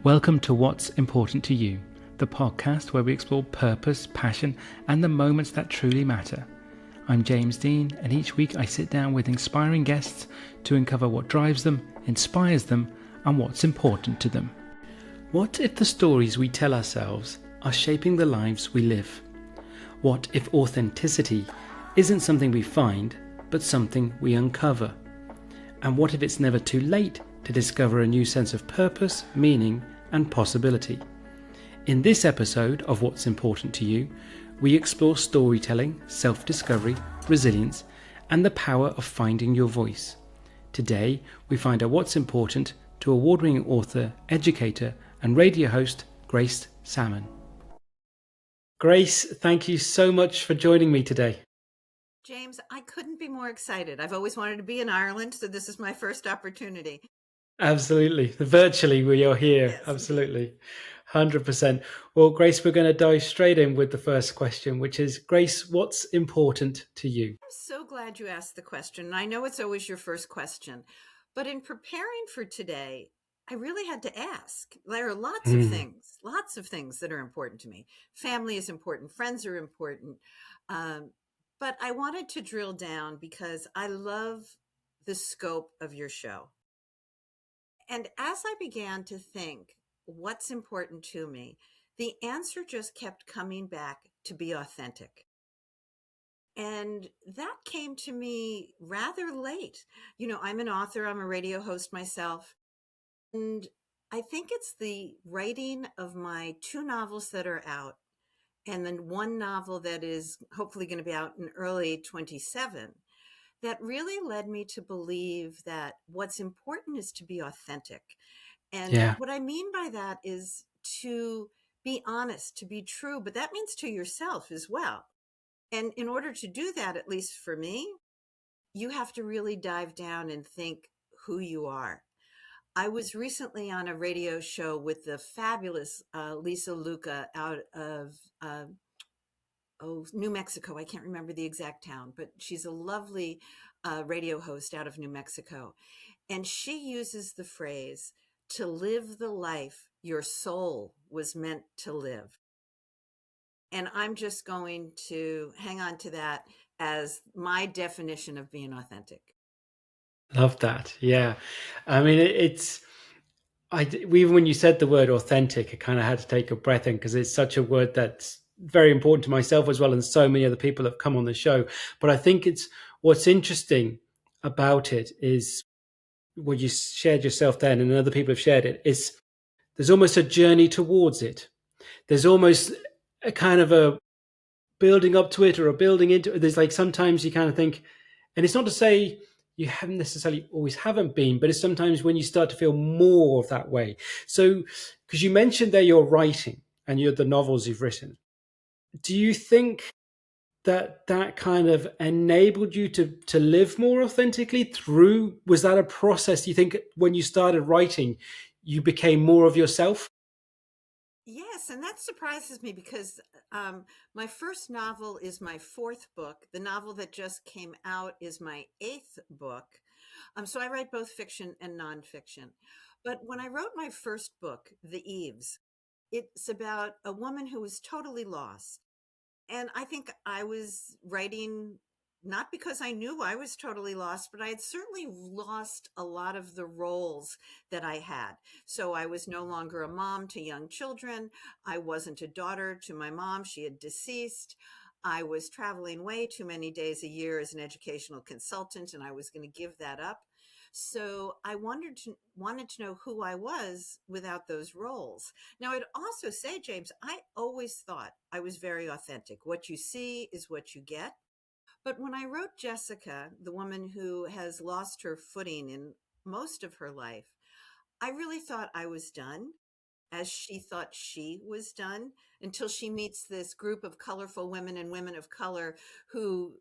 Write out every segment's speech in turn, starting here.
Welcome to What's Important to You, the podcast where we explore purpose, passion, and the moments that truly matter. I'm James Dean, and each week I sit down with inspiring guests to uncover what drives them, inspires them, and what's important to them. What if the stories we tell ourselves are shaping the lives we live? What if authenticity isn't something we find, but something we uncover? And what if it's never too late to discover a new sense of purpose, meaning, and possibility? In this episode of What's Important to You, we explore storytelling, self-discovery, resilience, and the power of finding your voice. Today, we find out what's important to award-winning author, educator, and radio host Grace Sammon. Grace, thank you so much for joining me today. James, I couldn't be more excited. I've always wanted to be in Ireland, so this is my first opportunity. Absolutely. Virtually, we are here. Yes. Absolutely. 100%. Well, Grace, we're going to dive straight in with the first question, which is, Grace, what's important to you? I'm so glad you asked the question. I know it's always your first question, but in preparing for today, I really had to ask. There are lots of things that are important to me. Family is important. Friends are important. But I wanted to drill down because I love the scope of your show. And as I began to think what's important to me, the answer just kept coming back to be authentic. And that came to me rather late. You know, I'm an author, I'm a radio host myself. And I think it's the writing of my 2 novels that are out, and then 1 novel that is hopefully going to be out in early 27, that really led me to believe that what's important is to be authentic. And what I mean by that is to be honest, to be true, but that means to yourself as well. And in order to do that, at least for me, you have to really dive down and think who you are. I was recently on a radio show with the fabulous Lisa Luca out of New Mexico. I can't remember the exact town, but she's a lovely radio host out of New Mexico. And she uses the phrase, to live the life your soul was meant to live. And I'm just going to hang on to that as my definition of being authentic. Love that. Yeah. I mean, even when you said the word authentic, I kind of had to take a breath in because it's such a word that's very important to myself as well, and so many other people have come on the show. But I think what's interesting about it is what you shared yourself then, and other people have shared it, is there's almost a journey towards it. There's almost a kind of a building up to it or a building into it. There's like sometimes you kind of think, and it's not to say you haven't necessarily always haven't been, but it's sometimes when you start to feel more of that way. So, because you mentioned there you're writing and you're the novels you've written, do you think that kind of enabled you to live more authentically through? Was that a process, do you think, when you started writing, you became more of yourself? Yes, and that surprises me because my first novel is my 4th book. The novel that just came out is my 8th book. So I write both fiction and nonfiction. But when I wrote my first book, The Eves, it's about a woman who was totally lost. And I think I was writing not because I knew I was totally lost, but I had certainly lost a lot of the roles that I had. So I was no longer a mom to young children. I wasn't a daughter to my mom. She had deceased. I was traveling way too many days a year as an educational consultant, and I was going to give that up. So I wanted to know who I was without those roles. Now, I'd also say, James, I always thought I was very authentic. What you see is what you get. But when I wrote Jessica, the woman who has lost her footing in most of her life, I really thought I was done, as she thought she was done, until she meets this group of colorful women and women of color who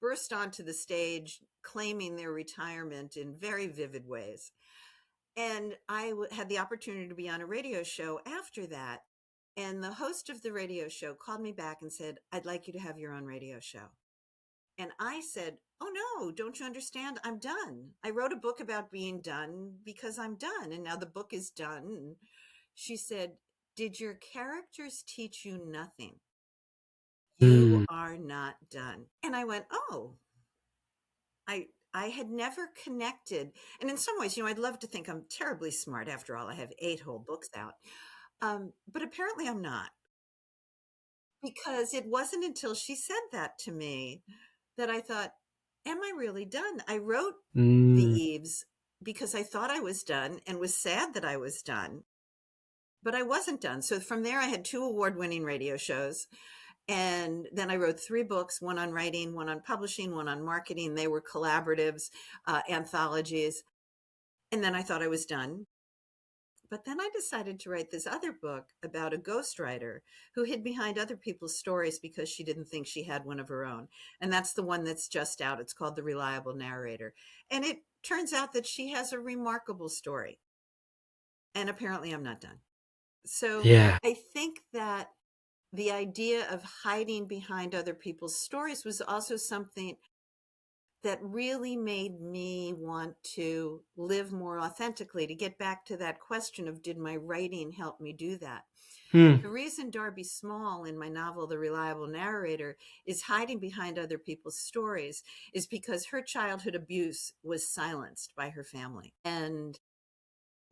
burst onto the stage claiming their retirement in very vivid ways. And I had the opportunity to be on a radio show after that. And the host of the radio show called me back and said, I'd like you to have your own radio show. And I said, oh no, don't you understand? I'm done. I wrote a book about being done because I'm done. And now the book is done. And she said, did your characters teach you nothing? You Mm. are not done. And I went, oh, I had never connected. And in some ways, I'd love to think I'm terribly smart. After all, I have 8 whole books out. But apparently I'm not, because it wasn't until she said that to me that I thought, am I really done? I wrote The Mm. Eves because I thought I was done and was sad that I was done, but I wasn't done. So from there, I had 2 award-winning radio shows. And then I wrote 3 books, one on writing, one on publishing, one on marketing. They were collaboratives, anthologies. And then I thought I was done. But then I decided to write this other book about a ghostwriter who hid behind other people's stories because she didn't think she had one of her own. And that's the one that's just out. It's called The Reliable Narrator. And it turns out that she has a remarkable story. And apparently I'm not done. So Yeah. I think that the idea of hiding behind other people's stories was also something that really made me want to live more authentically, to get back to that question of, did my writing help me do that? Mm. The reason Darby Small in my novel, The Reliable Narrator, is hiding behind other people's stories is because her childhood abuse was silenced by her family. And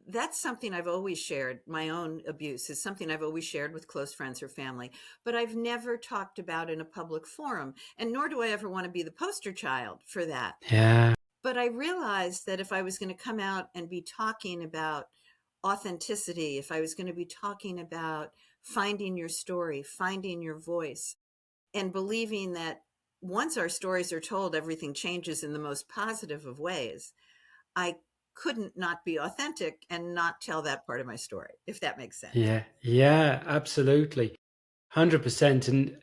that's something I've always shared. My own abuse is something I've always shared with close friends or family, but I've never talked about in a public forum. And nor do I ever want to be the poster child for that. Yeah. But I realized that if I was going to come out and be talking about authenticity, if I was going to be talking about finding your story, finding your voice, and believing that once our stories are told, everything changes in the most positive of ways, I couldn't not be authentic and not tell that part of my story, if that makes sense. Yeah. Yeah. Absolutely. 100%. And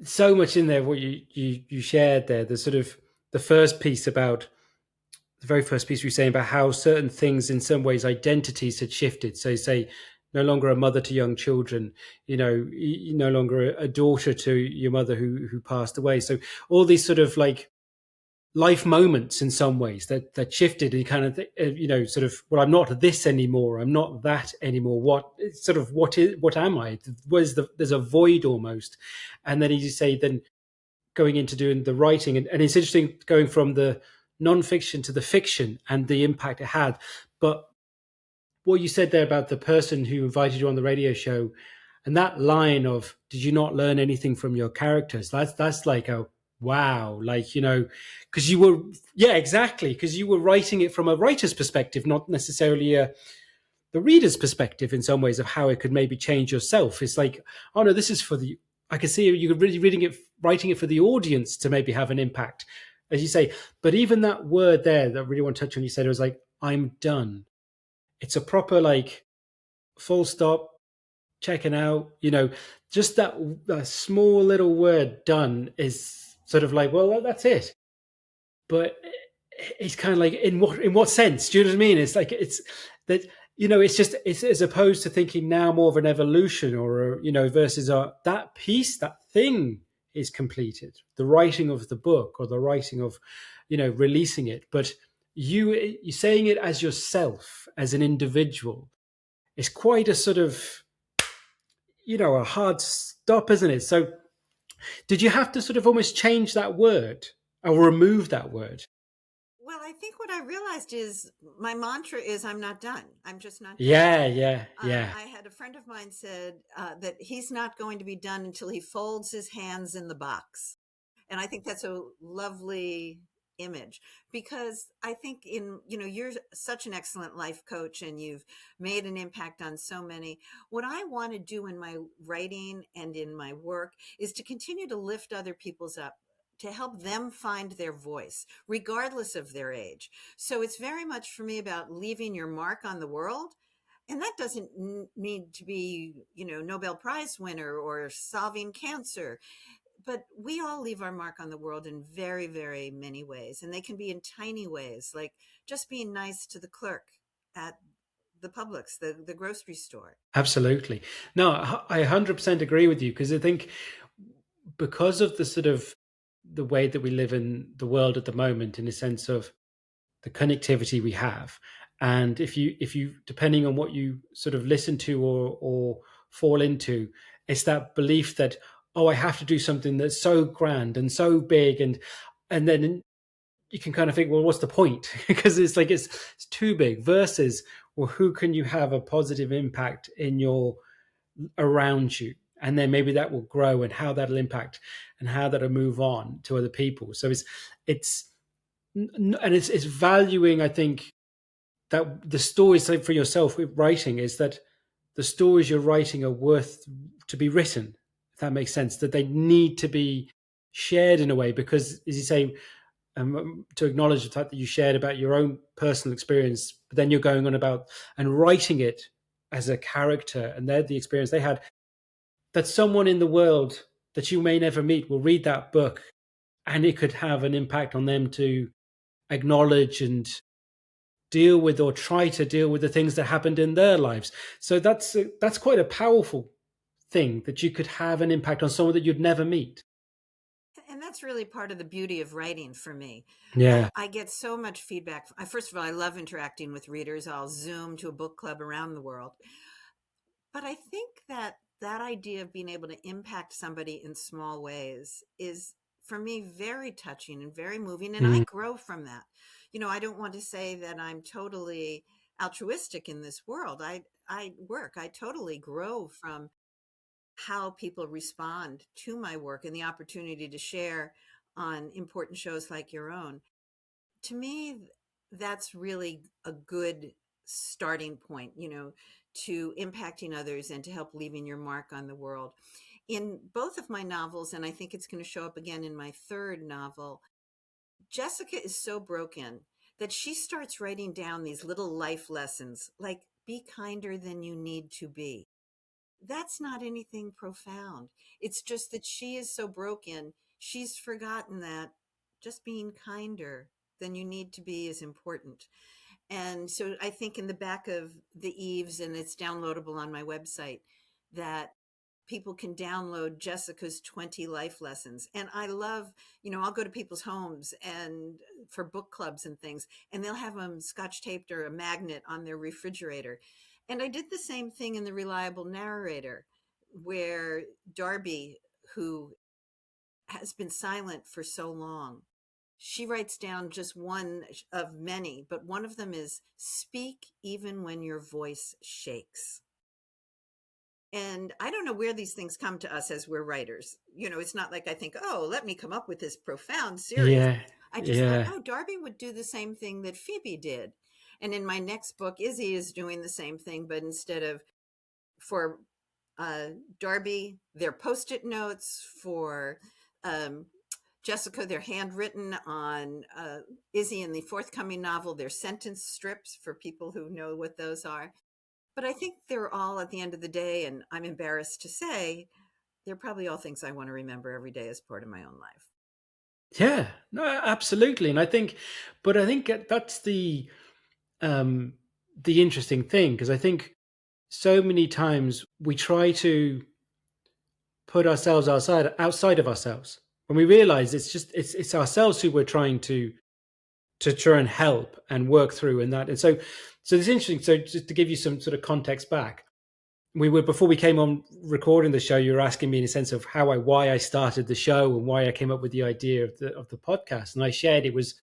so much in there what you shared there, the sort of the first piece about the very first piece we were saying about how certain things, in some ways, identities had shifted. So, say, no longer a mother to young children, no longer a daughter to your mother who passed away. So, all these sort of like life moments, in some ways, that shifted, and kind of, sort of, well, I'm not this anymore. I'm not that anymore. What am I? There's a void almost, and then, as you say, then going into doing the writing, and it's interesting going from the non-fiction to the fiction and the impact it had. But what you said there about the person who invited you on the radio show, and that line of, did you not learn anything from your characters? That's like a wow, like, because you were, yeah, exactly, because you were writing it from a writer's perspective, not necessarily the reader's perspective, in some ways, of how it could maybe change yourself. It's like, oh no, this is for the, I can see you really writing it for the audience to maybe have an impact, as you say. But even that word there that I really want to touch on, you said, it was like, I'm done. It's a proper, like, full stop, checking out, just that small little word done is sort of like, well, that's it. But it's kind of like, in what sense? Do you know what I mean? It's like, it's that, it's as opposed to thinking now more of an evolution, or versus that piece, that thing is completed, the writing of the book, or the writing of releasing it. But you saying it as yourself, as an individual, is quite a sort of a hard stop, isn't it? So did you have to sort of almost change that word, or remove that word? Well, I think what I realized is my mantra is, I'm not done. I'm just not done. Yeah, yeah, yeah. I had a friend of mine said that he's not going to be done until he folds his hands in the box. And I think that's a lovely image, because I think you're such an excellent life coach and you've made an impact on so many. What I want to do in my writing and in my work is to continue to lift other people's up, to help them find their voice regardless of their age. So it's very much for me about leaving your mark on the world. And that doesn't need to be, Nobel Prize winner or solving cancer, but we all leave our mark on the world in very, very many ways. And they can be in tiny ways, like just being nice to the clerk at the Publix, the grocery store. Absolutely. No, I 100% agree with you, because I think, because of the sort of the way that we live in the world at the moment, in a sense of the connectivity we have. And if you depending on what you sort of listen to or fall into, it's that belief that, oh, I have to do something that's so grand and so big, and then you can kind of think, well, what's the point? Because it's like it's too big, versus, well, who can you have a positive impact in your around you, and then maybe that will grow, and how that'll impact and how that'll move on to other people. So it's and it's valuing, I think, that the stories, like for yourself with writing, is that the stories you're writing are worth to be written, if that makes sense, that they need to be shared in a way, because, as you say, to acknowledge the fact that you shared about your own personal experience, but then you're going on about and writing it as a character, and they're the experience they had, that someone in the world that you may never meet will read that book, and it could have an impact on them to acknowledge and deal with, or try to deal with, the things that happened in their lives. So that's quite a powerful thing, that you could have an impact on someone that you'd never meet. And that's really part of the beauty of writing for me. Yeah. I get so much feedback. First of all, I love interacting with readers. I'll Zoom to a book club around the world. But I think that idea of being able to impact somebody in small ways is, for me, very touching and very moving. And I grow from that. I don't want to say that I'm totally altruistic in this world. I totally grow from how people respond to my work and the opportunity to share on important shows like your own. To me, that's really a good starting point, to impacting others and to help leaving your mark on the world. In both of my novels, and I think it's going to show up again in my third novel, Jessica is so broken that she starts writing down these little life lessons, like be kinder than you need to be. That's not anything profound. It's just that she is so broken, she's forgotten that just being kinder than you need to be is important. And so I think in the back of the eaves, and it's downloadable on my website, that people can download Jessica's 20 life lessons. And I love, I'll go to people's homes and for book clubs and things, and they'll have them scotch taped or a magnet on their refrigerator. And I did the same thing in The Reliable Narrator, where Darby, who has been silent for so long, she writes down just one of many, but one of them is speak even when your voice shakes. And I don't know where these things come to us as we're writers. It's not like I think, oh, let me come up with this profound series. Yeah. I just thought, oh, Darby would do the same thing that Phoebe did. And in my next book, Izzy is doing the same thing, but instead of, for Darby, they're Post-it notes. For Jessica, they're handwritten. On Izzy in the forthcoming novel, they're sentence strips, for people who know what those are. But I think they're all, at the end of the day, and I'm embarrassed to say, they're probably all things I want to remember every day as part of my own life. Yeah, no, absolutely. And I think that's the interesting thing, because I think so many times we try to put ourselves outside of ourselves, when we realize it's ourselves who we're trying to try and help and work through, and that. And so it's interesting. So just to give you some sort of context back, before we came on recording the show, you were asking me, in a sense of why I started the show and why I came up with the idea of the podcast. And I shared it was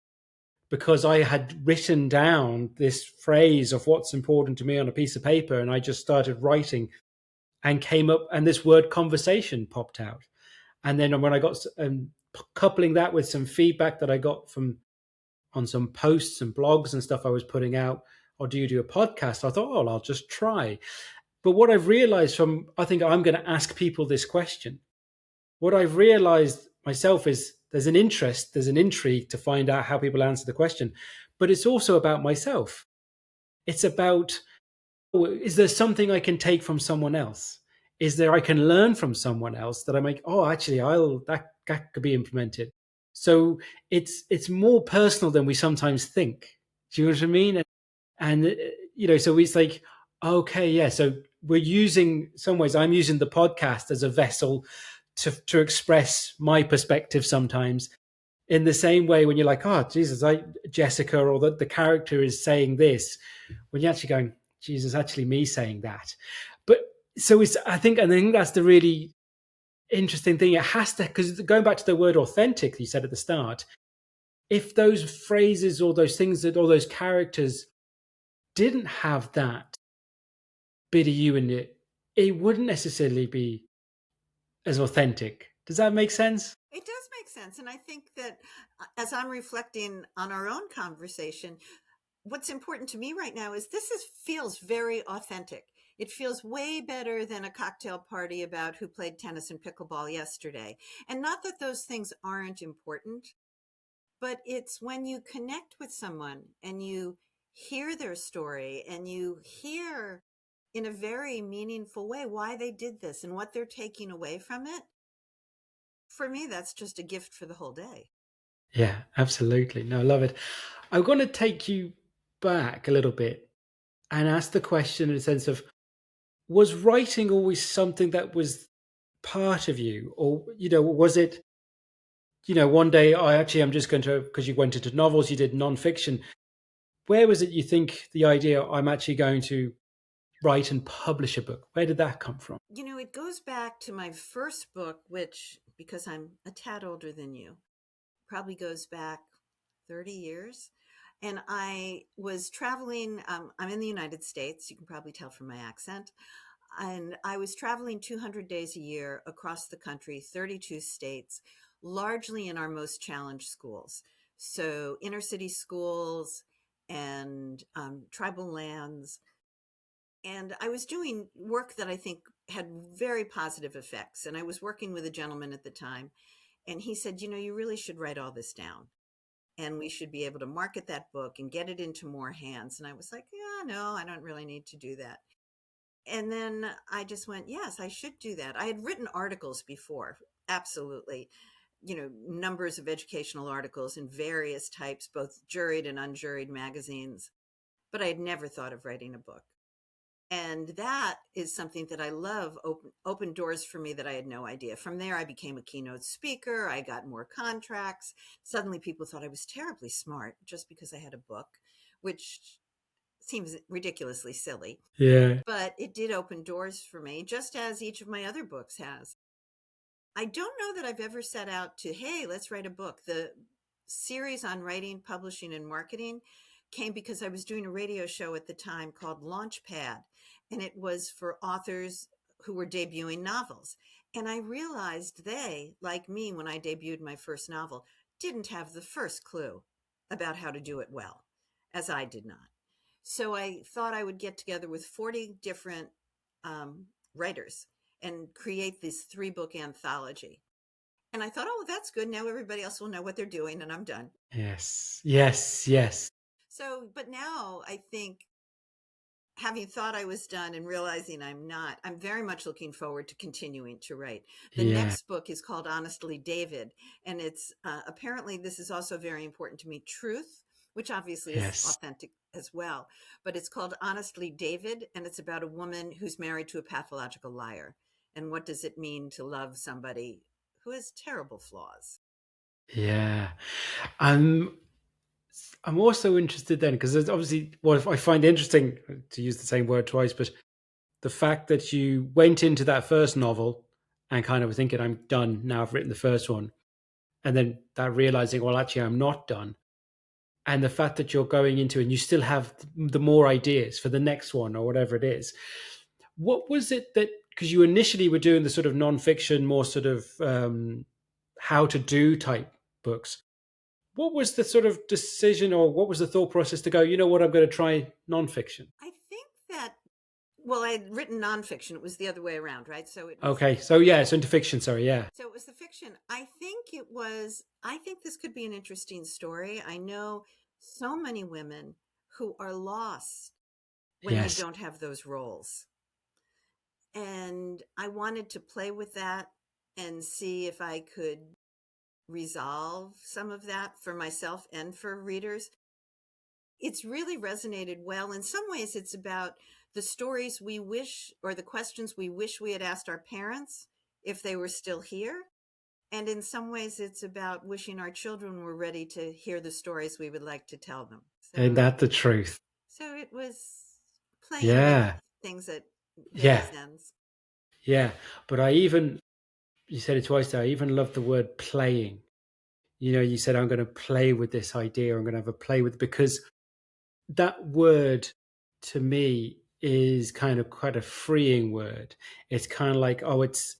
because I had written down this phrase of what's important to me on a piece of paper, and I just started writing and came up, and this word conversation popped out. And then when I got coupling that with some feedback that I got on some posts and blogs and stuff I was putting out, or do you do a podcast? I thought, oh, I'll just try. But what I've realized I think I'm going to ask people this question. What I've realized myself is there's an interest, there's an intrigue to find out how people answer the question, but it's also about myself. It's about, is there something I can take from someone else? Is there I can learn from someone else that I make, oh, actually, that could be implemented. So it's more personal than we sometimes think. Do you know what I mean? And so it's like, okay, yeah. So I'm using the podcast as a vessel to express my perspective sometimes. In the same way, when you're like, oh, Jesus, Jessica, or the character is saying this, when you're actually going, Jesus, actually me saying that. But so I think that's the really interesting thing. It has to, because going back to the word authentic, you said at the start, if those phrases or those things that all those characters didn't have that bit of you in it, it wouldn't necessarily be as authentic. Does that make sense? It does make sense. And I think that as I'm reflecting on our own conversation, what's important to me right now is feels very authentic. It feels way better than a cocktail party about who played tennis and pickleball yesterday. And not that those things aren't important, but it's when you connect with someone and you hear their story and you hear in a very meaningful way why they did this and what they're taking away from it. For me, that's just a gift for the whole day. Yeah, absolutely. No, I love it. I'm going to take you back a little bit and ask the question in a sense of, was writing always something that was part of you? Or, was it, one day I'm just going to, because you went into novels, you did nonfiction. Where was it you think the idea, I'm actually going to write and publish a book? Where did that come from? It goes back to my first book, which, because I'm a tad older than you, probably goes back 30 years. And I was traveling, I'm in the United States, you can probably tell from my accent. And I was traveling 200 days a year across the country, 32 states, largely in our most challenged schools. So inner city schools and tribal lands. And I was doing work that I think had very positive effects. And I was working with a gentleman at the time. And he said, you really should write all this down. And we should be able to market that book and get it into more hands. And I was like, yeah, no, I don't really need to do that. And then I just went, yes, I should do that. I had written articles before, absolutely. Numbers of educational articles in various types, both juried and unjuried magazines. But I had never thought of writing a book. And that is something that I love, open doors for me that I had no idea. From there, I became a keynote speaker. I got more contracts. Suddenly people thought I was terribly smart just because I had a book, which seems ridiculously silly. Yeah. But it did open doors for me, just as each of my other books has. I don't know that I've ever set out to, hey, let's write a book. The series on writing, publishing, and marketing came because I was doing a radio show at the time called Launchpad, and it was for authors who were debuting novels. And I realized they, like me when I debuted my first novel, didn't have the first clue about how to do it well, as I did not. So I thought I would get together with 40 different writers and create this 3-book anthology. And I thought, oh, that's good. Now everybody else will know what they're doing and I'm done. Yes, yes, yes. So, but now I think, having thought I was done and realizing I'm not, I'm very much looking forward to continuing to write. The next book is called Honestly David. And it's apparently, this is also very important to me, truth, which obviously is authentic as well. But it's called Honestly David. And it's about a woman who's married to a pathological liar. And what does it mean to love somebody who has terrible flaws? Yeah. I'm also interested then, because there's obviously what I find interesting, to use the same word twice, but the fact that you went into that first novel and kind of thinking, I'm done now, I've written the first one. And then that realizing, well, actually, I'm not done. And the fact that you're going into it and you still have the more ideas for the next one or whatever it is. What was it that, because you initially were doing the sort of nonfiction, more sort of how to do type books. What was the sort of decision, or what was the thought process to go, you know what, I'm going to try nonfiction? I think that, well, I had written nonfiction. It was the other way around, right? So it was, okay. So yeah, so into fiction. Sorry. Yeah. So it was the fiction. I think this could be an interesting story. I know so many women who are lost when they don't have those roles. And I wanted to play with that and see if I could resolve some of that for myself and for readers. It's really resonated well. In some ways, it's about the stories we wish, or the questions we wish we had asked our parents if they were still here. And in some ways, it's about wishing our children were ready to hear the stories we would like to tell them. Ain't that the truth? So it was playing with Yeah. things at Yeah. various ends. Yeah. But you said it twice there, I even love the word playing. You said, I'm going to play with this idea. I'm going to have a play with, because that word to me is kind of quite a freeing word. It's kind of like, oh, it's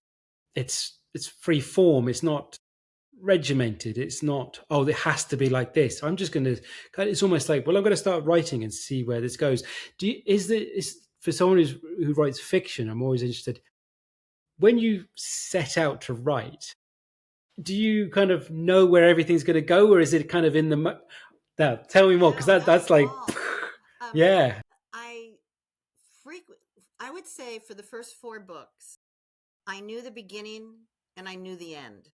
free form. It's not regimented. It's not, oh, it has to be like this. I'm just going to it's almost like, well, I'm going to start writing and see where this goes. Is for someone who writes fiction, I'm always interested, when you set out to write, do you kind of know where everything's going to go, or is it kind of in the now tell me more, because No, not that's at like all. yeah. I I would say for the first 4 books, I knew the beginning and I knew the end.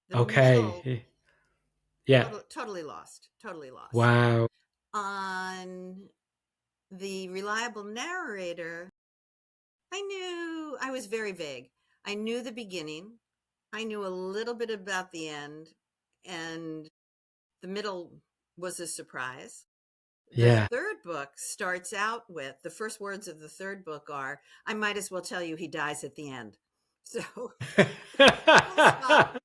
The middle, Okay. Yeah. totally lost. Totally lost. Wow. On the reliable narrator, I was very vague. I knew the beginning. I knew a little bit about the end, and the middle was a surprise. The Yeah. third book starts out with the first words of the third book are, I might as well tell you he dies at the end. So full stop.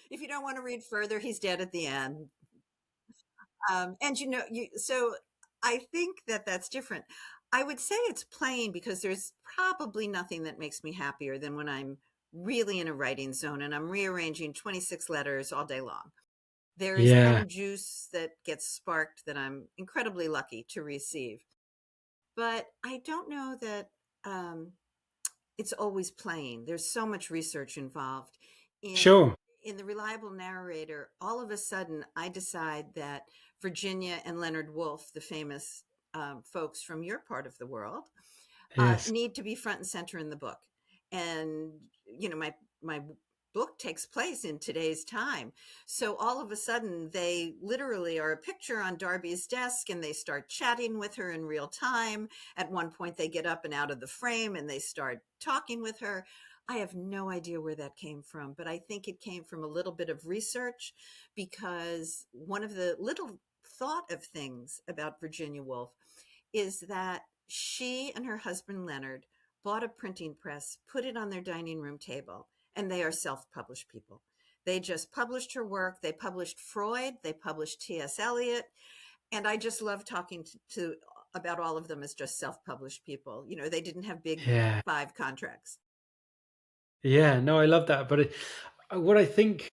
If you don't want to read further, he's dead at the end. And so I think that that's different. I would say it's plain because there's probably nothing that makes me happier than when I'm really in a writing zone and I'm rearranging 26 letters all day long. There is Yeah. some juice that gets sparked that I'm incredibly lucky to receive. But I don't know that it's always plain. There's so much research involved. In Sure. in the reliable narrator, all of a sudden I decide that Virginia and Leonard Woolf, the famous folks from your part of the world, Yes. need to be front and center in the book. And my book takes place in today's time, so all of a sudden they literally are a picture on Darby's desk and they start chatting with her in real time. At one point they get up and out of the frame and they start talking with her. I have no idea where that came from, but I think it came from a little bit of research, because one of the little thought of things about Virginia Woolf is that she and her husband Leonard bought a printing press, put it on their dining room table, and they are self-published people. They just published her work. They published Freud. They published T.S. Eliot. And I just love talking to about all of them as just self-published people. They didn't have big Yeah. 5 contracts. Yeah. No, I love that. But what I think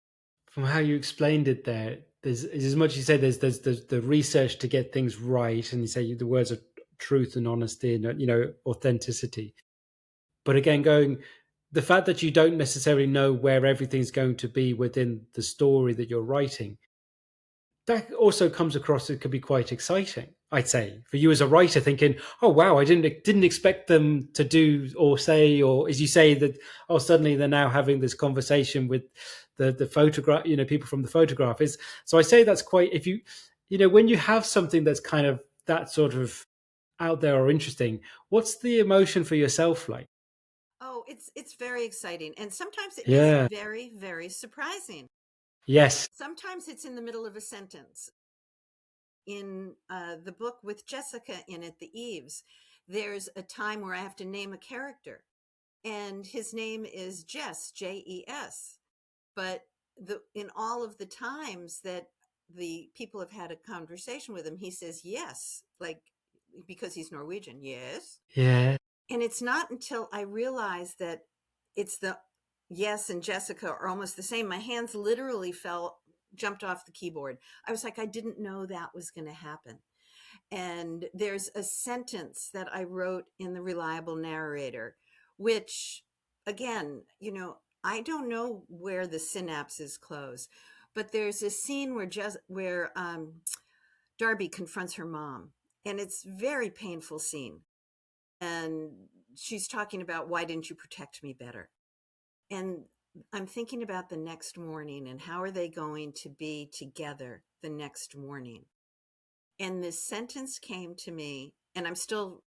from how you explained it there, there's as much as you say, there's the research to get things right, and you say the words are truth and honesty and authenticity. But again, the fact that you don't necessarily know where everything's going to be within the story that you're writing, that also comes across, it could be quite exciting, I'd say, for you as a writer, thinking, oh wow, I didn't expect them to do or say, or as you say, that, oh, suddenly they're now having this conversation with the photograph, people from the photograph. Is so I say that's quite, if when you have something that's kind of that sort of out there or interesting, what's the emotion for yourself like? Oh, it's very exciting. And sometimes it is Yeah. very, very surprising. Yes. Sometimes it's in the middle of a sentence. In the book with Jessica in it, The Eves, there's a time where I have to name a character, and his name is Jess, Jes. But in all of the times that the people have had a conversation with him, he says yes, like, because he's Norwegian, yes. Yeah. And it's not until I realized that it's the yes and Jessica are almost the same. My hands literally jumped off the keyboard. I was like, I didn't know that was going to happen. And there's a sentence that I wrote in the reliable narrator, which, again, I don't know where the synapses close, but there's a scene where Darby confronts her mom, and it's a very painful scene. And she's talking about, why didn't you protect me better? And I'm thinking about the next morning and how are they going to be together the next morning. And this sentence came to me, and I'm still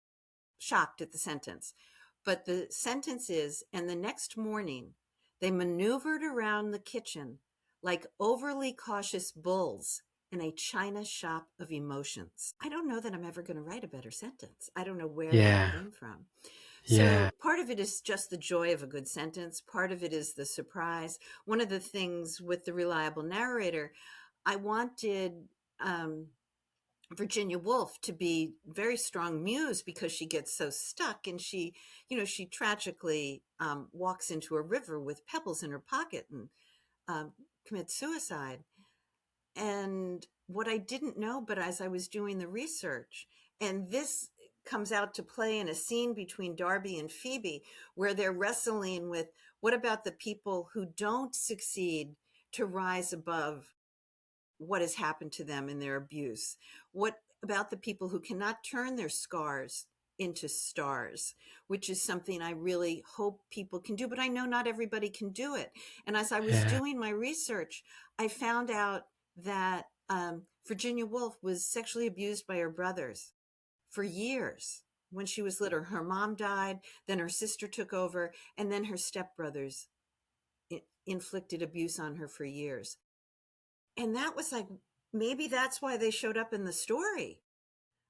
shocked at the sentence. But the sentence is, and the next morning, They maneuvered around the kitchen like overly cautious bulls in a china shop of emotions. I don't know that I'm ever going to write a better sentence. I don't know where that Yeah. came from. Yeah. So part of it is just the joy of a good sentence. Part of it is the surprise. One of the things with the reliable narrator, I wanted Virginia Woolf to be very strong muse because she gets so stuck, and she tragically walks into a river with pebbles in her pocket and commits suicide. And what I didn't know, but as I was doing the research, and this comes out to play in a scene between Darby and Phoebe, where they're wrestling with what about the people who don't succeed to rise above what has happened to them in their abuse? What about the people who cannot turn their scars into stars, which is something I really hope people can do, but I know not everybody can do it. And as I was Yeah. doing my research, I found out that Virginia Woolf was sexually abused by her brothers for years. When she was little, her mom died, then her sister took over, and then her stepbrothers inflicted abuse on her for years. And that was like, maybe that's why they showed up in the story.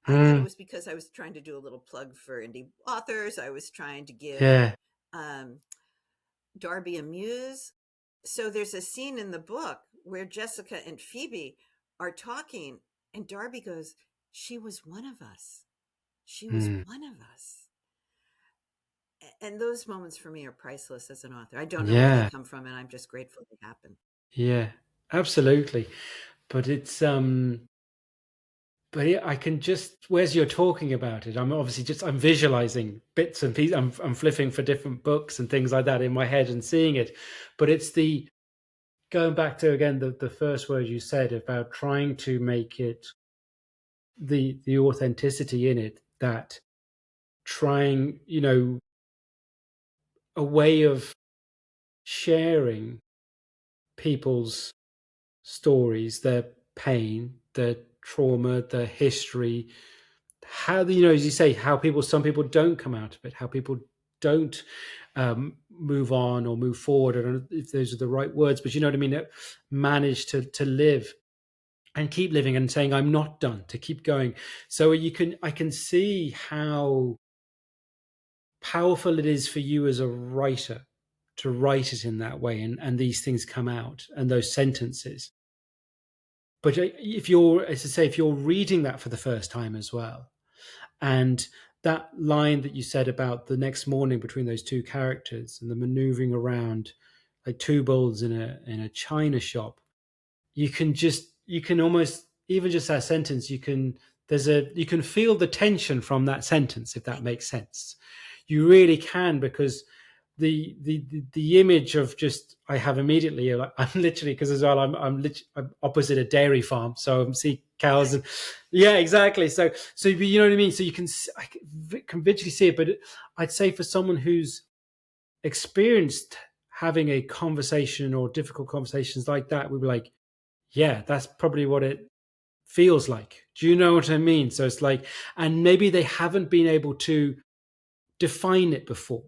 I thought it Mm. was because I was trying to do a little plug for indie authors. I was trying to give Yeah. um, Darby a muse. So there's a scene in the book where Jessica and Phoebe are talking, and Darby goes, "She was one of us. She was Mm. one of us." And those moments for me are priceless as an author. I don't know where they Yeah. come from, and I'm just grateful they happen. Yeah. Absolutely. But I can just, whereas you're talking about it, I'm obviously just, I'm visualizing bits and pieces. I'm flipping for different books and things like that in my head and seeing it. But it's the, going back to again, the first word you said about trying to make it the authenticity in it, that trying, a way of sharing people's stories, their pain, their trauma, their history, how, as you say, how some people don't come out of it, how people don't move on or move forward. I don't know if those are the right words, but you know what I mean, manage to live and keep living and saying, I'm not done, to keep going. So I can see how powerful it is for you as a writer to write it in that way, and these things come out and those sentences. But if you're, as I say, if you're reading that for the first time as well, and that line that you said about the next morning between those two characters and the maneuvering around like two bulls in a china shop, you can almost, even just that sentence, you can feel the tension from that sentence, if that makes sense. You really can, because the image of just, I have immediately, like, I'm literally, because as well I'm opposite a dairy farm, so I'm see cows, and yeah, exactly. So you know what I mean. So I can visually see it, but I'd say for someone who's experienced having a conversation or difficult conversations like that, we'd be like, yeah, that's probably what it feels like. Do you know what I mean? So it's like, and maybe they haven't been able to define it before.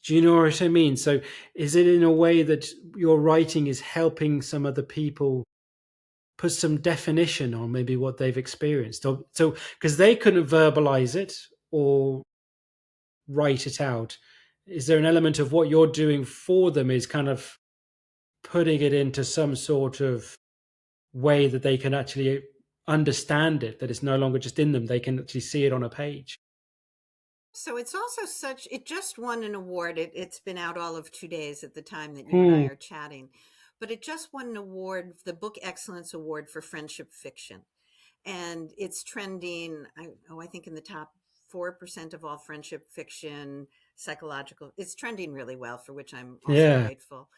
Do you know what I mean? So is it in a way that your writing is helping some other people put some definition on maybe what they've experienced? Or, so because they couldn't verbalize it or write it out, is there an element of what you're doing for them is kind of putting it into some sort of way that they can actually understand it, that it's no longer just in them, they can actually see it on a page? So it's also it just won an award. It's been out all of 2 days at the time that you and I Hmm. are chatting, but it just won an award, the Book Excellence Award for Friendship Fiction. And it's trending, I think in the top 4% of all friendship fiction, psychological. It's trending really well, for which I'm also Yeah. grateful.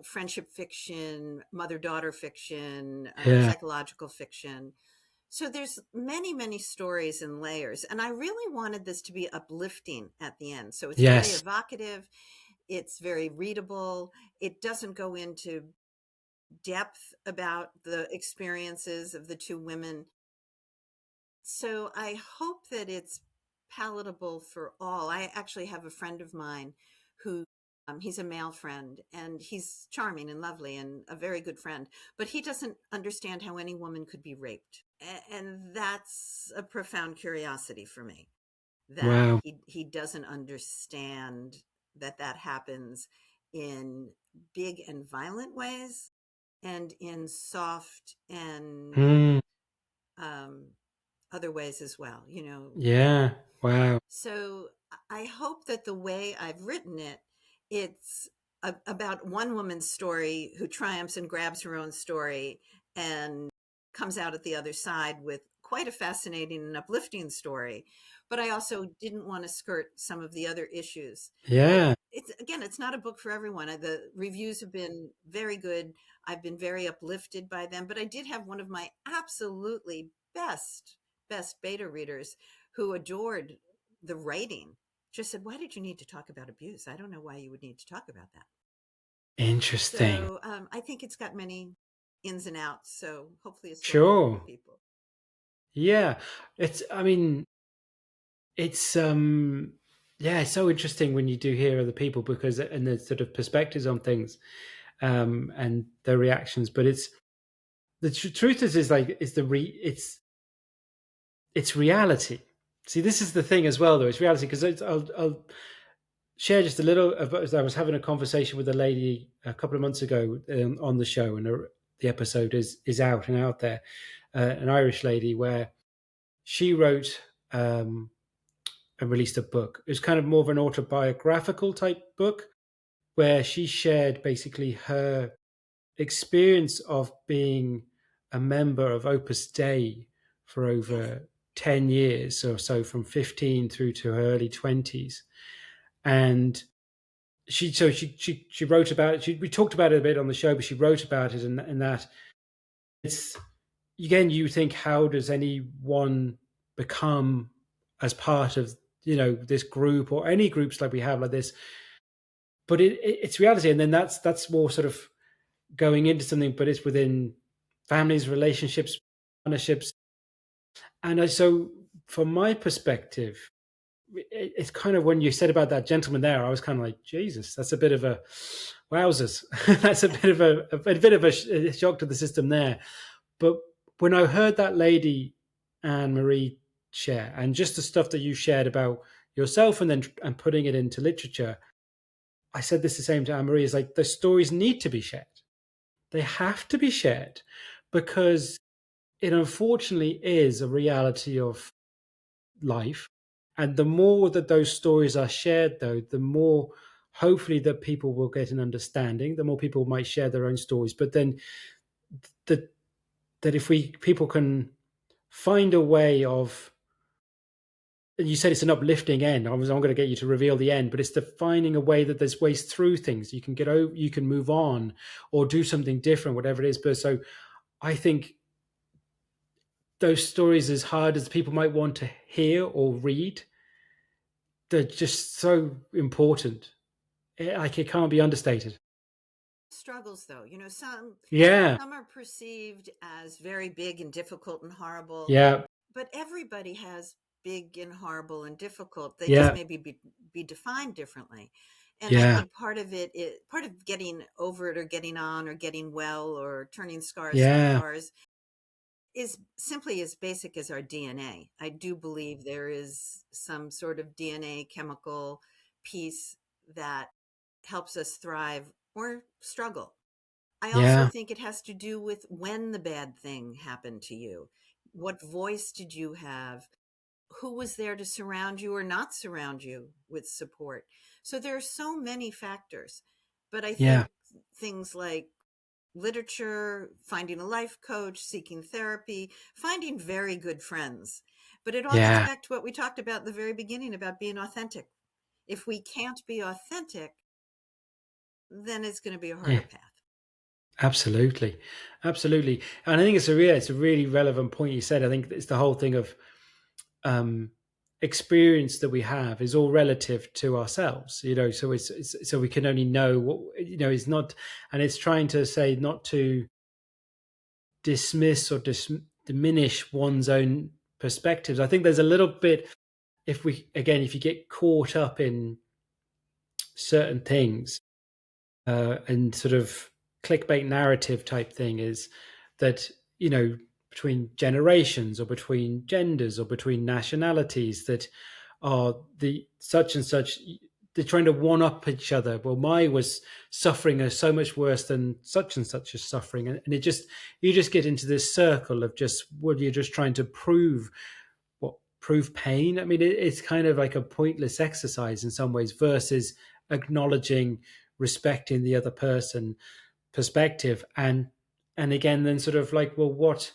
Friendship fiction, mother-daughter fiction, Yeah. psychological fiction. So there's many, many stories and layers. And I really wanted this to be uplifting at the end. So it's very Yes. evocative. It's very readable. It doesn't go into depth about the experiences of the two women. So I hope that it's palatable for all. I actually have a friend of mine who He's a male friend, and he's charming and lovely and a very good friend, but he doesn't understand how any woman could be raped. And that's a profound curiosity for me, that Wow. he doesn't understand that that happens in big and violent ways and in soft and Mm, um, other ways as well, you know. yeah. Wow. So I hope that the way I've written it, it's about one woman's story who triumphs and grabs her own story and comes out at the other side with quite a fascinating and uplifting story. But I also didn't want to skirt some of the other issues. Yeah. It's, again, it's not a book for everyone. The reviews have been very good. I've been very uplifted by them, but I did have one of my absolutely best beta readers who adored the writing, just said, "Why did you need to talk about abuse? I don't know why you would need to talk about that." Interesting. So I think it's got many ins and outs. So hopefully it's worth reading for Sure. people. Yeah. I mean, it's yeah, it's so interesting when you do hear other people, because and the sort of perspectives on things, and their reactions. But it's the truth is like it's reality. See, this is the thing as well, though. It's reality, because I'll share just a little. I was having a conversation with a lady a couple of months ago on the show, and the episode is out and out there. An Irish lady, where she wrote and released a book. It was kind of more of an autobiographical type book, where she shared basically her experience of being a member of Opus Dei for over Yes. 10 years or so, from 15 through to her early 20s. And she wrote about it. We talked about it a bit on the show, but she wrote about it, and that it's, again, you think, how does anyone become as part of, this group, or any groups like we have like this? But it's reality. And then that's more sort of going into something, but it's within families, relationships, partnerships. And so from my perspective, it's kind of, when you said about that gentleman there, I was kind of like, Jesus, that's a bit of a wowzers. That's a bit of a shock to the system there. But when I heard that lady, Anne Marie, share, and just the stuff that you shared about yourself, and putting it into literature, I said this the same to Anne Marie, is like, the stories need to be shared. They have to be shared, because it unfortunately is a reality of life. And the more that those stories are shared, though, the more hopefully that people will get an understanding, the more people might share their own stories. But then that if people can find a way of, you said it's an uplifting end. I'm going to get you to reveal the end, but it's the finding a way that there's ways through things. You can get over, you can move on, or do something different, whatever it is. But so I think those stories, as hard as people might want to hear or read, they're just so important. Like, it can't be understated. Struggles, though, you know, Yeah. some are perceived as very big and difficult and horrible, Yeah. but everybody has big and horrible and difficult. They just Yeah. maybe be defined differently. And I Yeah. think part of getting over it, or getting on, or getting well, or turning scars to Yeah. stars, is simply as basic as our DNA. I do believe there is some sort of DNA chemical piece that helps us thrive or struggle. I also Yeah. think it has to do with when the bad thing happened to you. What voice did you have? Who was there to surround you or not surround you with support? So there are so many factors. But I Yeah. think things like literature, finding a life coach, seeking therapy, finding very good friends. But it all gets Yeah. back to what we talked about at the very beginning about being authentic. If we can't be authentic, then it's going to be a harder Yeah. path. Absolutely. Absolutely. And I think it's a really relevant point you said. I think it's the whole thing of um, experience that we have is all relative to ourselves, so it's so we can only know what, is not, and it's trying to say not to dismiss or diminish one's own perspectives. I think there's a little bit, if you get caught up in certain things, and sort of clickbait narrative type thing is that, between generations or between genders or between nationalities, that are the such and such, they're trying to one up each other. Well, my was suffering is so much worse than such and such is suffering. And it just, you just get into this circle of just, well, you're just trying to prove pain. I mean, it's kind of like a pointless exercise in some ways versus acknowledging, respecting the other person perspective. And again, then sort of like, well, what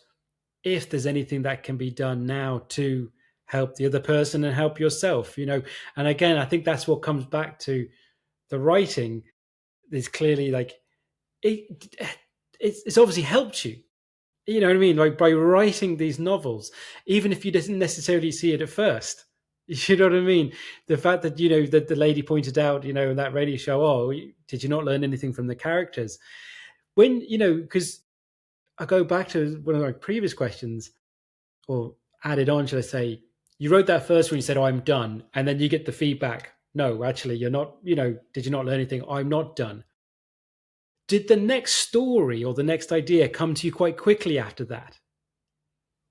if there's anything that can be done now to help the other person and help yourself, and again, I think that's what comes back to the writing. Is clearly like it, it's obviously helped you. You know what I mean? Like by writing these novels, even if you didn't necessarily see it at first. You know what I mean? The fact that, that the lady pointed out, in that radio show, oh, did you not learn anything from the characters? When, because I go back to one of my previous questions, or added on, should I say, you wrote that first one, you said, oh, I'm done. And then you get the feedback, no, actually, you're not, did you not learn anything? I'm not done. Did the next story or the next idea come to you quite quickly after that?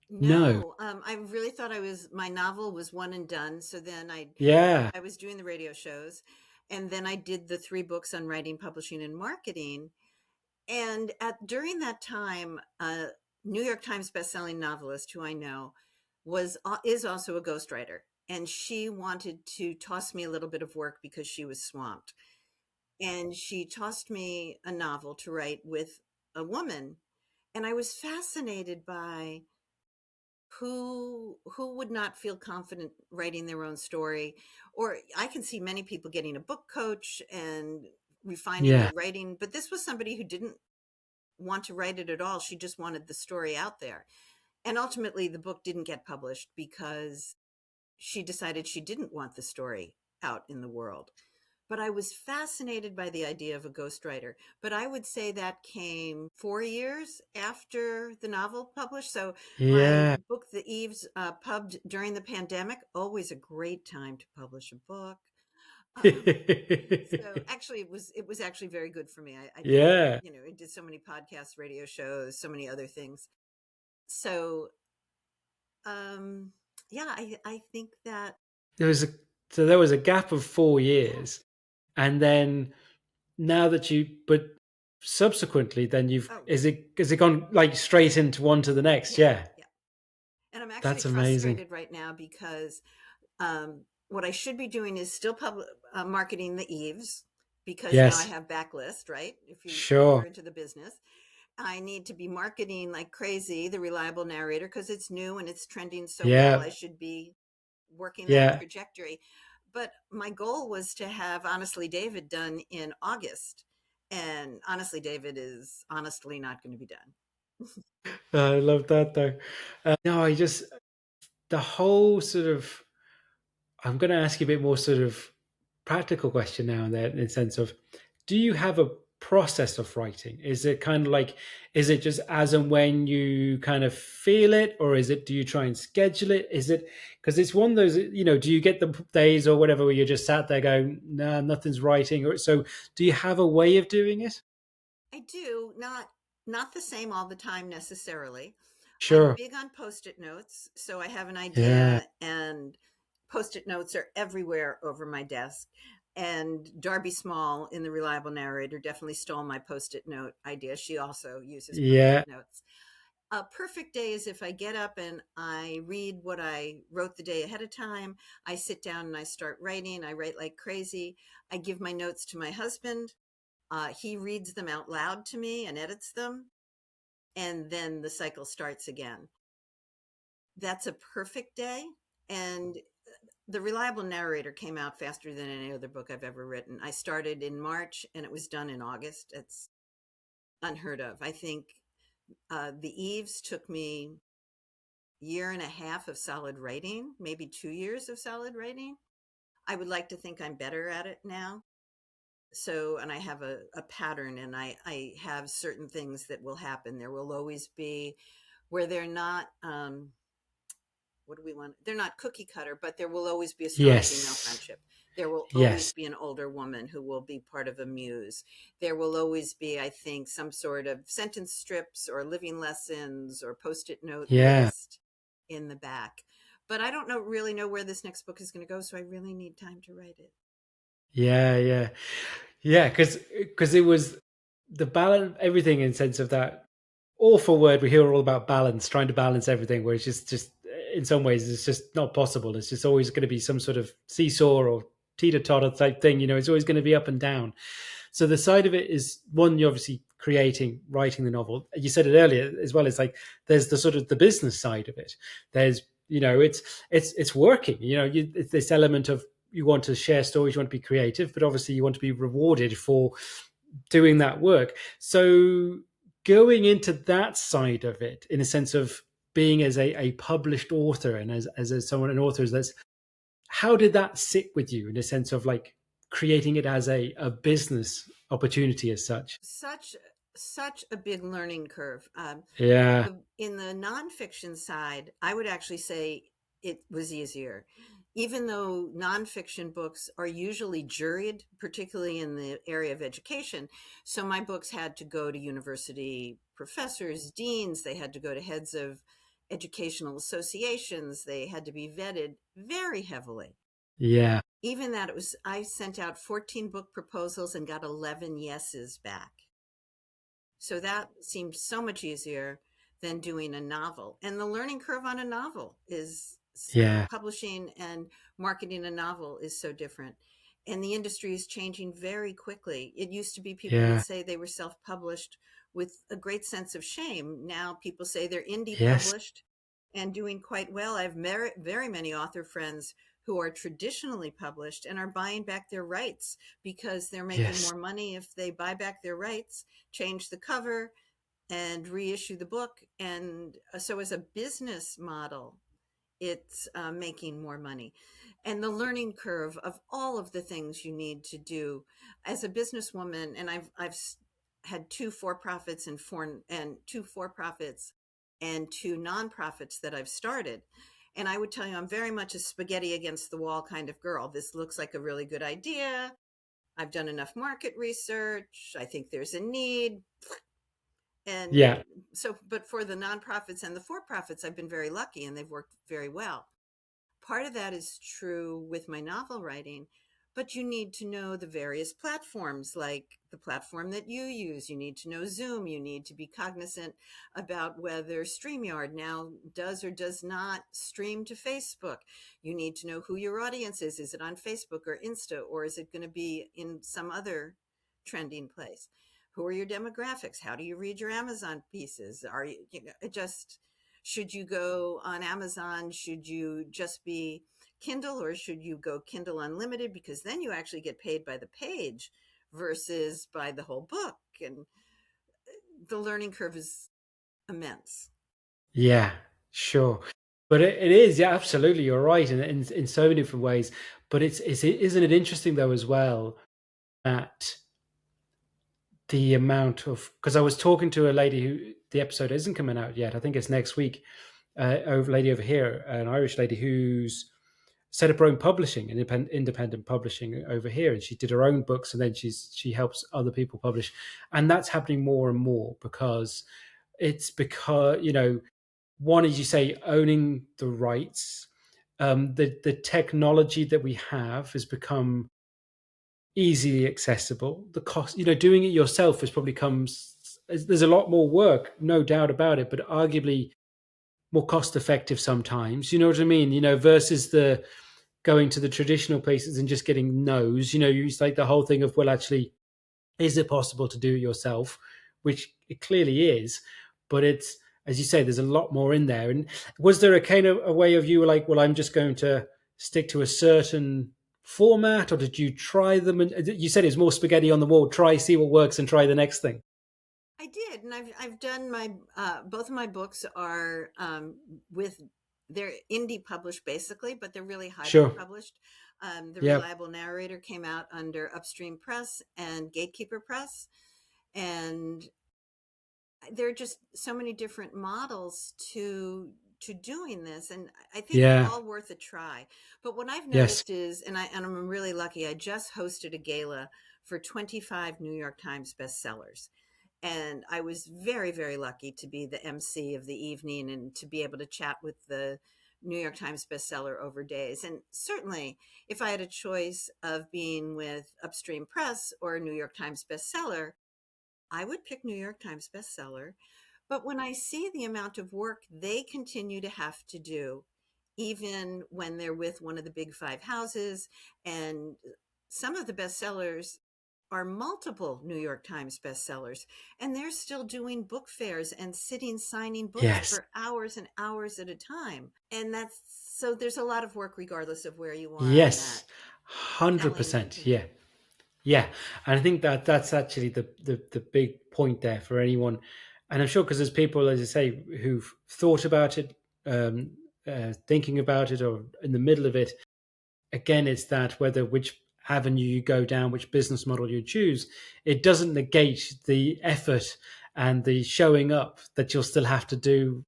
No, I really thought my novel was one and done. So then I was doing the radio shows, and then I did the 3 books on writing, publishing, and marketing. And during that time, New York Times bestselling novelist who I know is also a ghostwriter, and she wanted to toss me a little bit of work because she was swamped. And she tossed me a novel to write with a woman, and I was fascinated by who would not feel confident writing their own story. Or I can see many people getting a book coach and refining their writing, but this was somebody who didn't want to write it at all. She just wanted the story out there. And ultimately the book didn't get published because she decided she didn't want the story out in the world. But I was fascinated by the idea of a ghostwriter. But I would say that came 4 years after the novel published. So my book, The Eves, pubbed during the pandemic, always a great time to publish a book. So actually it was actually very good for me. I did so many podcasts, radio shows, so many other things. So, I think that there was a gap of 4 years, and then now that but subsequently then is it gone like straight into one to the next? Yeah. And I'm actually frustrated right now because what I should be doing is still marketing the Eves, because now I have backlist, right? If you're into the business, I need to be marketing like crazy the Reliable Narrator because it's new and it's trending so well. I should be working that trajectory. But my goal was to have Honestly David done in August, and Honestly David is honestly not going to be done. I love that though. No, the whole sort of, I'm going to ask you a bit more sort of practical question now and then, in the sense of, do you have a process of writing? Is it kind of like, is it just as and when you kind of feel it, or do you try and schedule it? Is it, because it's one of those, do you get the days or whatever where you're just sat there going, nah, nothing's writing? Or so do you have a way of doing it? I do, not the same all the time necessarily. Sure. I'm big on Post-it notes, so I have an idea and Post-it notes are everywhere over my desk. And Darby Small in The Reliable Narrator definitely stole my Post-it note idea. She also uses Post-it notes. A perfect day is if I get up and I read what I wrote the day ahead of time. I sit down and I start writing. I write like crazy. I give my notes to my husband. He reads them out loud to me and edits them. And then the cycle starts again. That's a perfect day. And The Reliable Narrator came out faster than any other book I've ever written. I started in March and it was done in August. It's unheard of. I think The Eves took me a year and a half of solid writing, maybe 2 years of solid writing. I would like to think I'm better at it now. So, and I have a pattern, and I have certain things that will happen. There will always be where they're not, what do we want? They're not cookie cutter, but there will always be a strong female friendship. There will always Yes. be an older woman who will be part of a muse. There will always be, I think, some sort of sentence strips or living lessons or post-it note Yeah. list in the back. But I don't really know where this next book is going to go, so I really need time to write it. Yeah. Yeah. Yeah. Because it was the balance, everything in sense of that awful word we hear all about balance, trying to balance everything, where it's just in some ways it's just not possible. It's just always going to be some sort of seesaw or teeter-totter type thing. It's always going to be up and down. So the side of it is, one, you're obviously writing the novel. You said it earlier as well. It's like there's the sort of the business side of it. There's it's working. It's this element of, you want to share stories, you want to be creative, but obviously you want to be rewarded for doing that work. So going into that side of it, in a sense of being as a published author and as someone, an author, that's, how did that sit with you in a sense of like creating it as a business opportunity as such? Such a big learning curve. Yeah. In the nonfiction side, I would actually say it was easier. Even though nonfiction books are usually juried, particularly in the area of education. So my books had to go to university professors, deans, they had to go to heads of educational associations, they had to be vetted very heavily. Yeah. Even that, I sent out 14 book proposals and got 11 yeses back. So that seemed so much easier than doing a novel. And the learning curve on a novel is, Yeah. publishing and marketing a novel is so different. And the industry is changing very quickly. It used to be people would Yeah. say they were self-published with a great sense of shame. Now people say they're indie Yes. published and doing quite well. I have very many author friends who are traditionally published and are buying back their rights because they're making Yes. more money if they buy back their rights, change the cover, and reissue the book. And so as a business model, it's making more money. And the learning curve of all of the things you need to do as a businesswoman, and I've had two for-profits and two nonprofits that I've started. And I would tell you, I'm very much a spaghetti against the wall kind of girl. This looks like a really good idea. I've done enough market research. I think there's a need. And Yeah. so, but for the nonprofits and the for-profits, I've been very lucky and they've worked very well. Part of that is true with my novel writing, but you need to know the various platforms, like the platform that you use. You need to know Zoom. You need to be cognizant about whether StreamYard now does or does not stream to Facebook. You need to know who your audience is. Is it on Facebook or Insta, or is it going to be in some other trending place? Who are your demographics? How do you read your Amazon pieces? Are you, it just, should you go on Amazon? Should you just be Kindle, or should you go Kindle Unlimited? Because then you actually get paid by the page versus by the whole book. And the learning curve is immense. Yeah. Sure. But it is, yeah, absolutely. You're right, in so many different ways. But isn't it interesting though as well that the amount of, because I was talking to a lady who, the episode isn't coming out yet. I think it's next week. Lady over here, an Irish lady who's set up her own publishing, independent publishing over here, and she did her own books, and then she helps other people publish, and that's happening more and more because one, as you say, owning the rights. The technology that we have has become easily accessible. The cost, doing it yourself has probably there's a lot more work, no doubt about it, but arguably more cost effective sometimes. You know what I mean? Versus the going to the traditional places and just getting no's. It's like the whole thing of, well, actually, is it possible to do it yourself? Which it clearly is, but it's, as you say, there's a lot more in there. And was there a kind of a way of you were like, well, I'm just going to stick to a certain format, or did you try them? And you said it's more spaghetti on the wall. Try, see what works, and try the next thing. I did, and I've done my both of my books are with, they're indie published basically, but they're really highly Sure. published. The Yeah. Reliable Narrator came out under Upstream Press and Gatekeeper Press, and there are just so many different models to to doing this, and I think it's Yeah. all worth a try. But what I've Yes. noticed is, and I'm really lucky, I just hosted a gala for 25 New York Times bestsellers. And I was very, very lucky to be the MC of the evening and to be able to chat with the New York Times bestseller over days. And certainly, if I had a choice of being with Upstream Press or a New York Times bestseller, I would pick New York Times bestseller. But when I see the amount of work they continue to have to do, even when they're with one of the big five houses, and some of the bestsellers are multiple New York Times bestsellers, and they're still doing book fairs and sitting signing books Yes. for hours and hours at a time. And that's so there's a lot of work regardless of where you are on that Yes. telling, 100%. Yeah. Yeah. And I think that that's actually the big point there for anyone. And I'm sure because there's people, as I say, who've thought about it, thinking about it, or in the middle of it. Again, it's that whether which avenue you go down, which business model you choose, it doesn't negate the effort and the showing up that you'll still have to do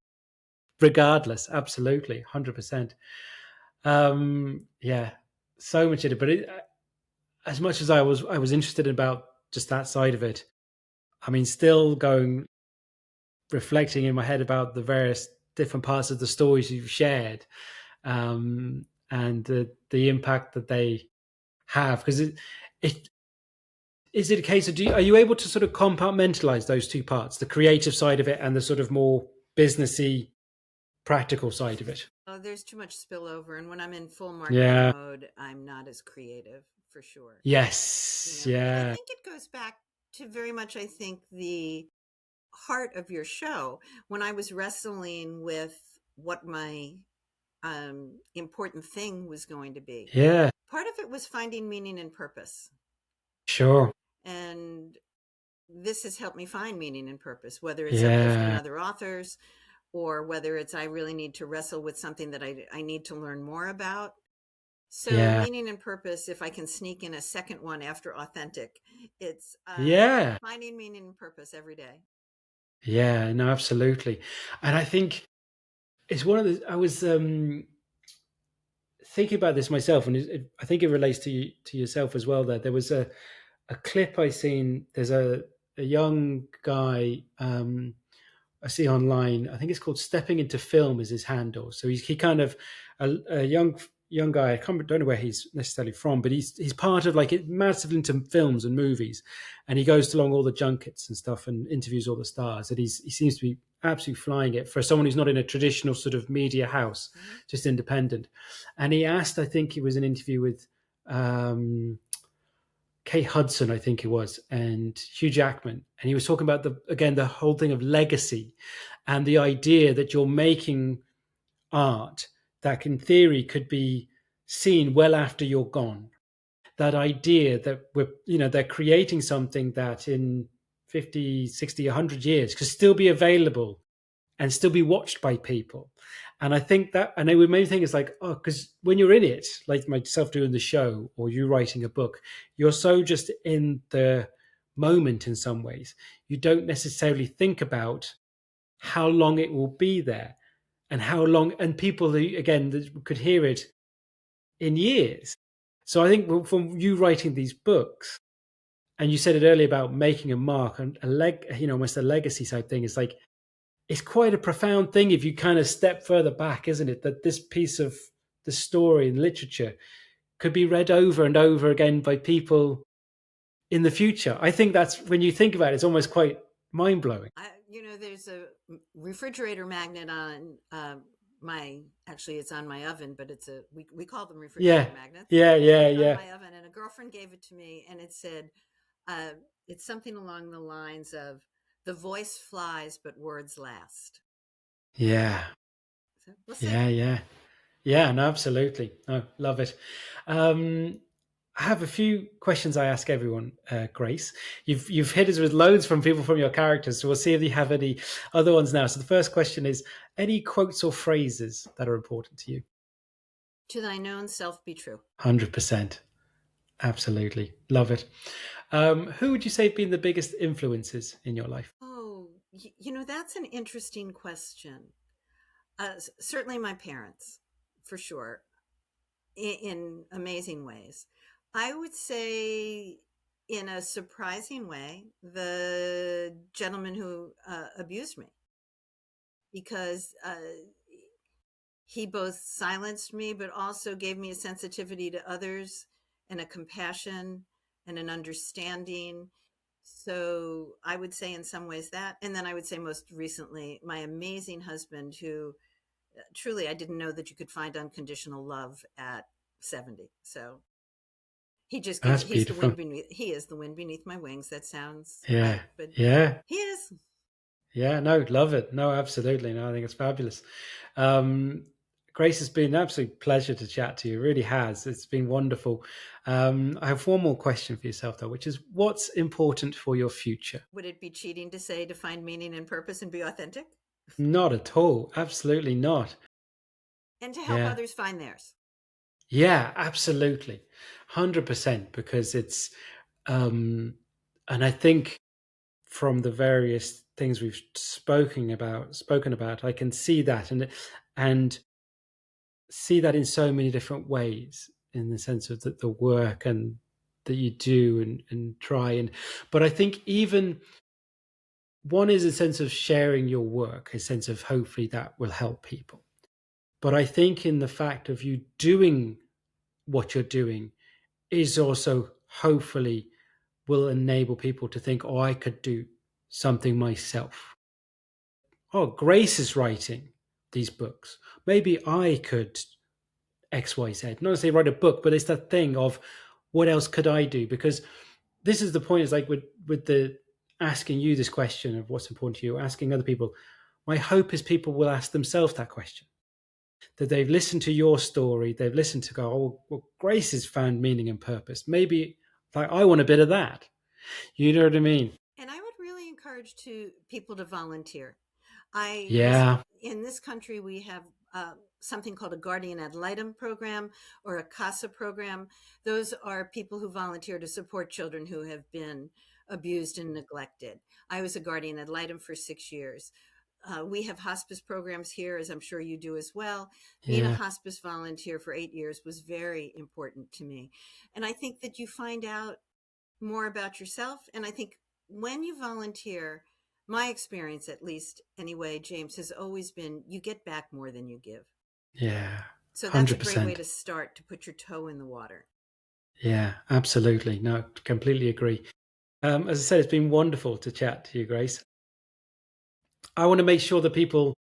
regardless. Absolutely, 100%. Yeah, so much in it. But as much as I was interested about just that side of it, I mean, still going reflecting in my head about the various different parts of the stories you've shared, and the impact that they have, because it is it a case of are you able to sort of compartmentalize those two parts, the creative side of it and the sort of more businessy practical side of it? oh, there's too much spillover. And when I'm in full marketing Yeah. mode, I'm not as creative for sure. Yes. And I Yeah. think it goes back to very much, I think, the heart of your show. When I was wrestling with what my important thing was going to be, Yeah. part of it was finding meaning and purpose. Sure. And this has helped me find meaning and purpose, whether it's uplifting Yeah. other authors or whether it's I really need to wrestle with something that I need to learn more about. So, Yeah. meaning and purpose, if I can sneak in a second one after authentic, it's Yeah. finding meaning and purpose every day. Yeah. No, absolutely. And I think it's one of the, I was thinking about this myself, and I think it relates to yourself as well. There was a clip I seen. There's a young guy I see online. I think it's called "Stepping into Film" is his handle. So he kind of a young guy. Don't know where he's necessarily from, but he's part of like massively into films and movies, and he goes along all the junkets and stuff and interviews all the stars. And he seems to be absolutely flying it for someone who's not in a traditional sort of media house, just independent. And he asked, I think it was an interview with Kate Hudson, I think it was, and Hugh Jackman, and he was talking about the whole thing of legacy, and the idea that you're making art that, in theory, could be seen well after you're gone. That idea that they're creating something that in 50, 60, 100 years could still be available and still be watched by people. And I think that, and it would make me think it's like, oh, because when you're in it, like myself doing the show or you writing a book, you're so just in the moment in some ways. You don't necessarily think about how long it will be there and how long, and people who, again, that could hear it in years. So I think from you writing these books, and you said it earlier about making a mark and almost a legacy type thing, is like, it's quite a profound thing if you kind of step further back, isn't it? That this piece of the story and literature could be read over and over again by people in the future. I think that's, when you think about it, it's almost quite mind blowing. There's a refrigerator magnet on actually it's on my oven, but we call them refrigerator Yeah, magnets. yeah, yeah, It's on yeah, my oven, and a girlfriend gave it to me, and it said, it's something along the lines of, "The voice flies, but words last." yeah, So we'll see. yeah, yeah, yeah. No, absolutely. No, love it. Um, I have a few questions I ask everyone, Grace. You've hit us with loads from people from your characters, so we'll see if you have any other ones now. So the first question is: any quotes or phrases that are important to you? To thine own self be true. 100%. Absolutely. Love it. Who would you say have been the biggest influences in your life? Oh, that's an interesting question. Certainly my parents, for sure, in amazing ways. I would say, in a surprising way, the gentleman who abused me, because he both silenced me, but also gave me a sensitivity to others and a compassion and an understanding. So I would say in some ways that, and then I would say most recently, my amazing husband, who truly I didn't know that you could find unconditional love at 70. So That's he's the beautiful. wind beneath, he is the wind beneath my wings. That sounds Yeah. right, but Yeah. he is. Yeah. No, love it. No, absolutely. No, I think it's fabulous. Um, Grace, it's been an absolute pleasure to chat to you. It really has. It's been wonderful. I have one more question for yourself, though, which is what's important for your future? Would it be cheating to say to find meaning and purpose and be authentic Not at all. Absolutely not. and to help Yeah. others find theirs? Yeah, absolutely. 100%. Because it's, and I think from the various things we've spoken about, I can see that and see that in so many different ways, in the sense of the work and that you do and try but I think even one is a sense of sharing your work, a sense of hopefully that will help people. But I think in the fact of you doing what you're doing is also hopefully will enable people to think, oh, I could do something myself. Oh, Grace is writing these books. Maybe I could XYZ. Not to say write a book, but it's that thing of what else could I do? Because this is the point, is like with the asking you this question of what's important to you, asking other people. My hope is people will ask themselves that question. That they've listened to your story, they've listened to go, oh, well, Grace has found meaning and purpose. Maybe like I want a bit of that. You know what I mean? And I would really encourage people to volunteer. I was Yeah. in this country. We have something called a guardian ad litem program or a CASA program. Those are people who volunteer to support children who have been abused and neglected. I was a guardian ad litem for 6 years. We have hospice programs here, as I'm sure you do as well. Being a Yeah. hospice volunteer for 8 years was very important to me. And I think that you find out more about yourself. And I think when you volunteer, my experience, at least anyway, James, has always been you get back more than you give. Yeah. So that's a great way 100%. to start, to put your toe in the water. Yeah, absolutely. No, completely agree. As I said, it's been wonderful to chat to you, Grace. I want to make sure that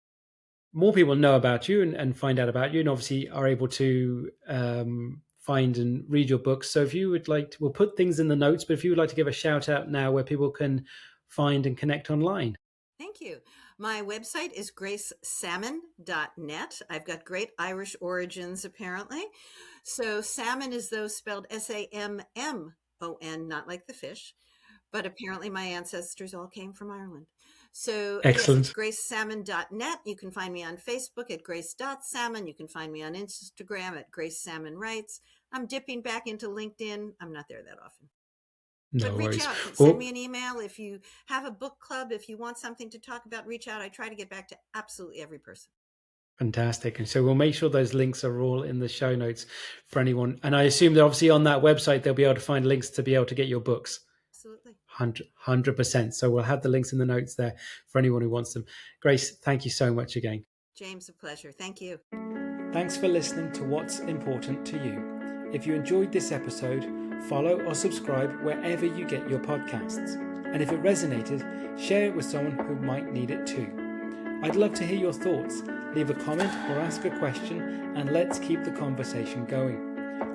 more people know about you and find out about you, and obviously are able to find and read your books. So if you would like to, we'll put things in the notes, but if you would like to give a shout out now where people can find and connect online. Thank you. My website is gracesammon.net. I've got great Irish origins, apparently. So salmon is though spelled Sammon, not like the fish. But apparently my ancestors all came from Ireland. So yes, it's Excellent. gracesammon.net. You can find me on Facebook at grace.sammon. You can find me on Instagram at Grace Sammon Writes. I'm dipping back into LinkedIn. I'm not there that often. But No reach worries. out, send me Well, an email. If you have a book club, if you want something to talk about, reach out. I try to get back to absolutely every person. fantastic. And so we'll make sure those links are all in the show notes for anyone. And I assume that obviously on that website, they'll be able to find links to be able to get your books. Absolutely. 100%. So we'll have the links in the notes there for anyone who wants them. Grace, thank you so much again. James, a pleasure. Thank you. Thanks for listening to What's Important to You. If you enjoyed this episode, follow or subscribe wherever you get your podcasts. And if it resonated, share it with someone who might need it too. I'd love to hear your thoughts. Leave a comment or ask a question, and let's keep the conversation going.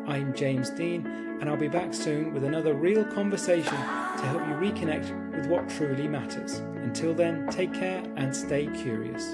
I'm James Dean, and I'll be back soon with another real conversation to help you reconnect with what truly matters. Until then, take care and stay curious.